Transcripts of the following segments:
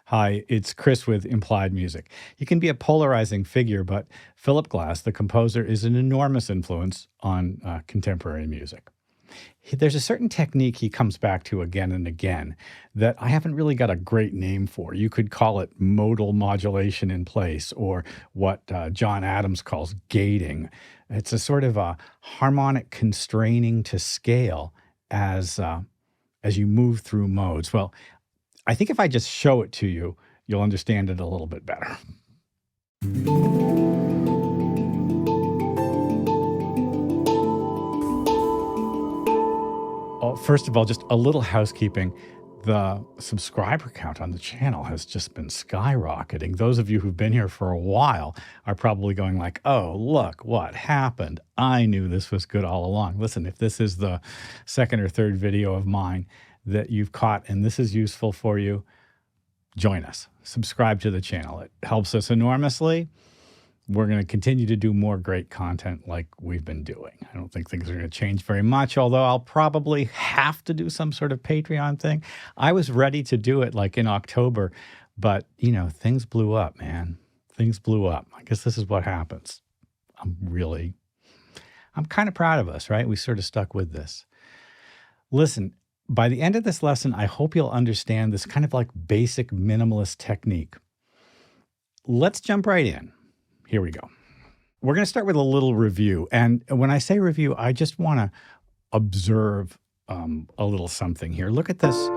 Hi, it's Chris with Implied Music. He can be a polarizing figure, but Philip Glass, the composer, is an enormous influence on contemporary music. There's a certain technique he comes back to again and again that I haven't really got a great name for. You could call it modal modulation in place, or what John Adams calls gating. It's a sort of a harmonic constraining to scale as you move through modes. Well, I think if I just show it to you, you'll understand it a little bit better. Oh, first of all, just a little housekeeping. The subscriber count on the channel has just been skyrocketing. Those of you who've been here for a while are probably going like, oh, look what happened. I knew this was good all along. Listen, if this is the second or third video of mine that you've caught and this is useful for you, join us. Subscribe to the channel. It helps us enormously. We're going to continue to do more great content like we've been doing. I don't think things are going to change very much, although I'll probably have to do some sort of Patreon thing. I was ready to do it like in October, but, you know, things blew up, man. Things blew up. I guess this is what happens. I'm kind of proud of us, right? We sort of stuck with this. Listen, by the end of this lesson, I hope you'll understand this kind of like basic minimalist technique. Let's jump right in. Here we go. We're going to start with a little review. And when I say review, I just want to observe a little something here. Look at this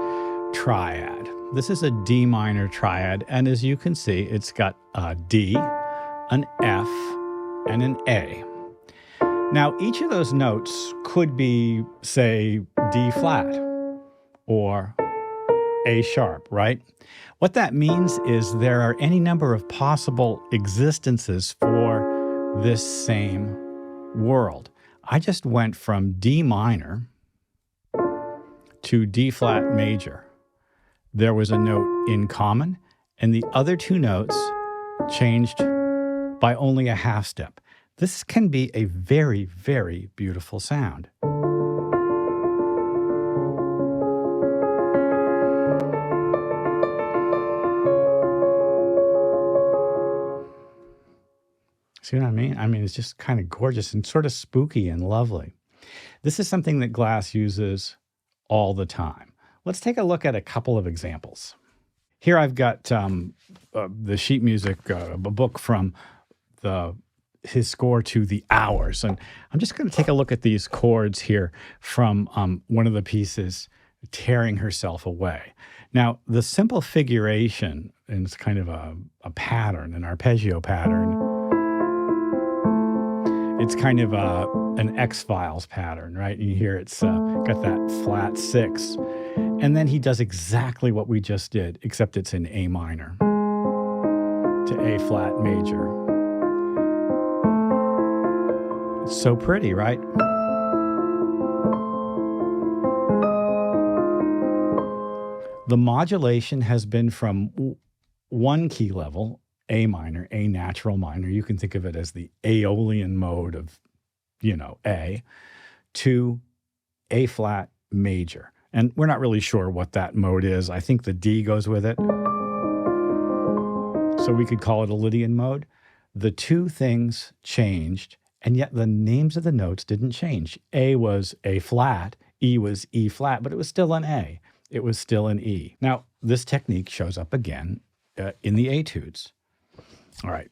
triad. This is a D minor triad. And as you can see, it's got a D, an F, and an A. Now, each of those notes could be, say, D flat or A sharp, right? What that means is there are any number of possible existences for this same world. I just went from D minor to D flat major. There was a note in common, and the other two notes changed by only a half step. This can be a very, very beautiful sound. See what I mean? I mean, it's just kind of gorgeous and sort of spooky and lovely. This is something that Glass uses all the time. Let's take a look at a couple of examples. Here I've got the sheet music, a book from his score to The Hours. And I'm just going to take a look at these chords here from one of the pieces, Tearing Herself Away. Now, the simple figuration, and it's kind of a pattern, an arpeggio pattern. It's kind of an X-Files pattern, right? You hear it's got that flat six. And then he does exactly what we just did, except it's in A minor to A flat major. It's so pretty, right? The modulation has been from one key level, A minor, A natural minor. You can think of it as the Aeolian mode of, A, to A flat major. And we're not really sure what that mode is. I think the D goes with it. So we could call it a Lydian mode. The two things changed, and yet the names of the notes didn't change. A was A flat, E was E flat, but it was still an A. It was still an E. Now, this technique shows up again in the Etudes. All right,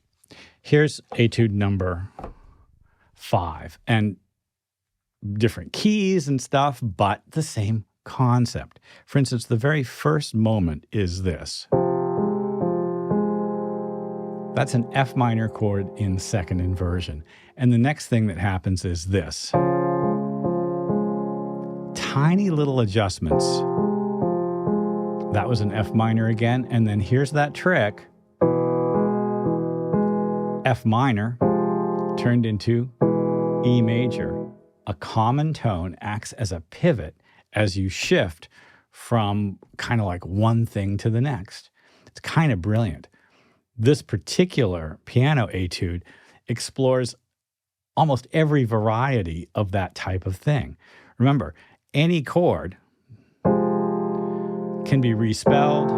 here's Etude number 5, and different keys and stuff, but the same concept. For instance, the very first moment is this. That's an F minor chord in second inversion. And the next thing that happens is this. Tiny little adjustments. That was an F minor again, and then here's that trick. F minor turned into E major. A common tone acts as a pivot as you shift from kind of like one thing to the next. It's kind of brilliant. This particular piano etude explores almost every variety of that type of thing. Remember, any chord can be respelled,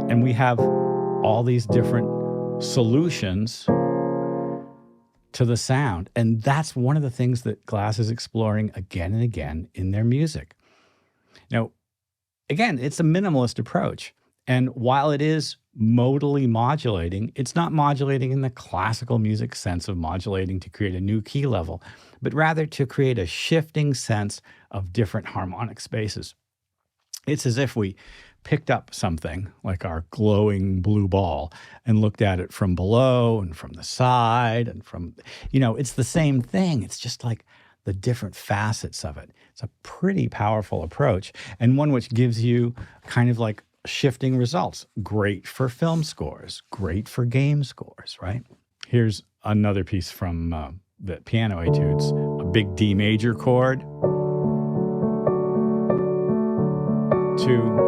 And we have all these different solutions to the sound. And that's one of the things that Glass is exploring again and again in their music. Now, again, it's a minimalist approach. And while it is modally modulating, it's not modulating in the classical music sense of modulating to create a new key level, but rather to create a shifting sense of different harmonic spaces. It's as if we picked up something like our glowing blue ball and looked at it from below and from the side and from, it's the same thing. It's just like the different facets of it. It's a pretty powerful approach, and one which gives you kind of like shifting results. Great for film scores, great for game scores, right? Here's another piece from the piano etudes, a big D major chord to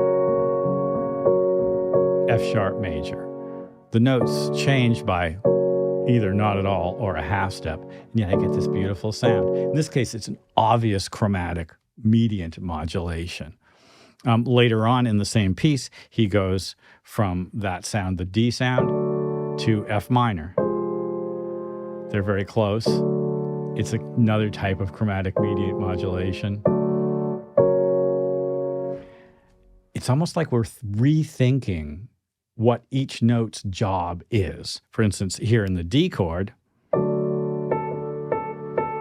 F sharp major. The notes change by either not at all or a half step, and yet I get this beautiful sound. In this case, it's an obvious chromatic mediant modulation. Later on in the same piece, he goes from that sound, the D sound, to F minor. They're very close. It's another type of chromatic mediant modulation. It's almost like we're rethinking what each note's job is. For instance, here in the D chord,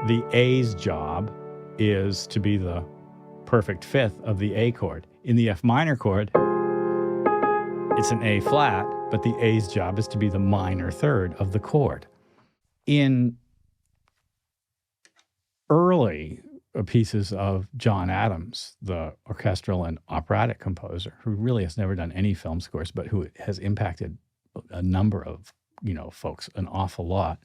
the A's job is to be the perfect fifth of the A chord. In the F minor chord, it's an A flat, but the A's job is to be the minor third of the chord. In early pieces of John Adams, the orchestral and operatic composer, who really has never done any film scores, but who has impacted a number of, folks an awful lot.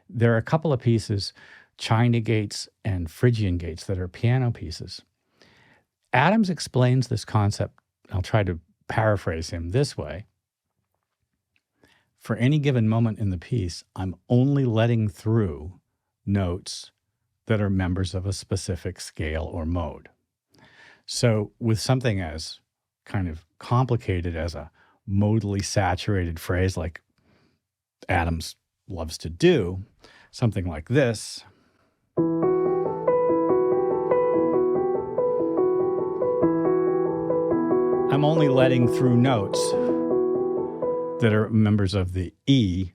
There are a couple of pieces, China Gates and Phrygian Gates, that are piano pieces. Adams explains this concept, I'll try to paraphrase him this way. For any given moment in the piece, I'm only letting through notes that are members of a specific scale or mode. So with something as kind of complicated as a modally saturated phrase like Adams loves to do, something like this, I'm only letting through notes that are members of the E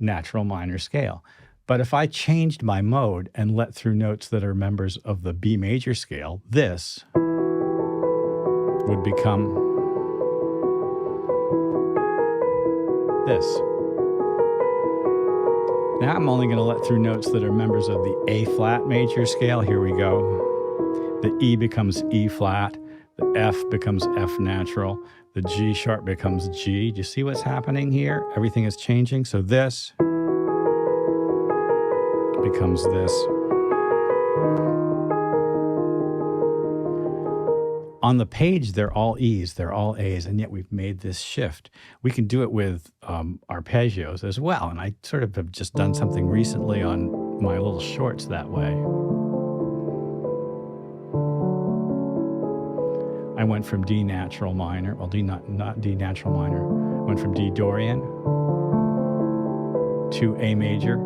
natural minor scale. But if I changed my mode and let through notes that are members of the B major scale, this would become this. Now I'm only going to let through notes that are members of the A flat major scale. Here we go. The E becomes E flat. The F becomes F natural. The G sharp becomes G. Do you see what's happening here? Everything is changing. So this becomes this. On the page, they're all E's, they're all A's, and yet we've made this shift. We can do it with arpeggios as well, and I sort of have just done something recently on my little shorts that way. I went from D natural minor, well, not D natural minor, went from D Dorian to A major,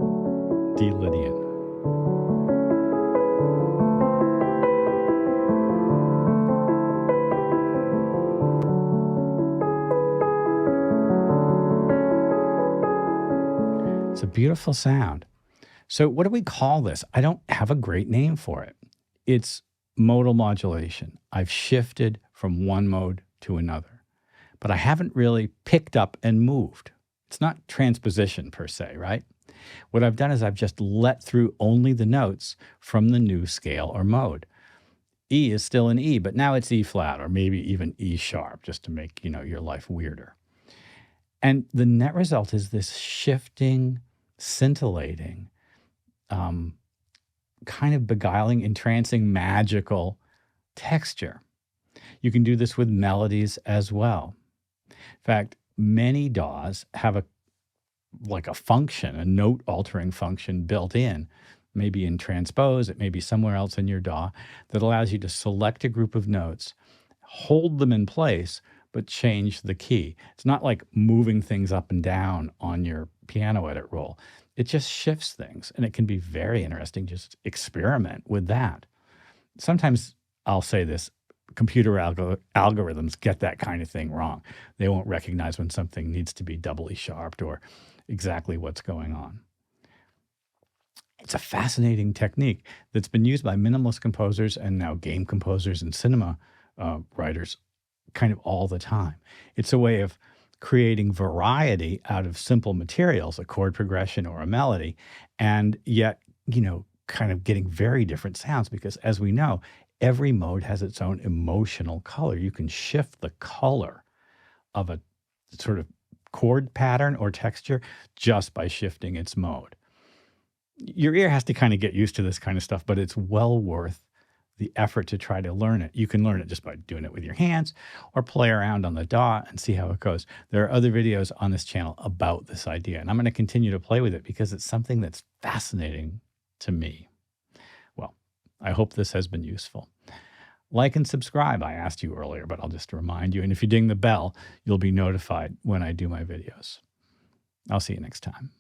D Lydian. It's a beautiful sound. So what do we call this? I don't have a great name for it. It's modal modulation. I've shifted from one mode to another, but I haven't really picked up and moved. It's not transposition per se, right? What I've done is I've just let through only the notes from the new scale or mode. E is still an E, but now it's E flat or maybe even E sharp, just to make, your life weirder. And the net result is this shifting, scintillating, kind of beguiling, entrancing, magical texture. You can do this with melodies as well. In fact, many DAWs have a function, a note-altering function built in, maybe in transpose, it may be somewhere else in your DAW, that allows you to select a group of notes, hold them in place, but change the key. It's not like moving things up and down on your piano edit roll. It just shifts things, and it can be very interesting. Just experiment with that. Sometimes I'll say this, computer algorithms get that kind of thing wrong. They won't recognize when something needs to be doubly sharped or exactly what's going on. It's a fascinating technique that's been used by minimalist composers and now game composers and cinema writers kind of all the time. It's a way of creating variety out of simple materials, a chord progression or a melody, and yet, kind of getting very different sounds because, as we know, every mode has its own emotional color. You can shift the color of a sort of chord pattern or texture just by shifting its mode. Your ear has to kind of get used to this kind of stuff, but it's well worth the effort to try to learn it. You can learn it just by doing it with your hands or play around on the DAW and see how it goes. There are other videos on this channel about this idea, and I'm going to continue to play with it because it's something that's fascinating to me. Well, I hope this has been useful. Like and subscribe, I asked you earlier, but I'll just remind you. And if you ding the bell, you'll be notified when I do my videos. I'll see you next time.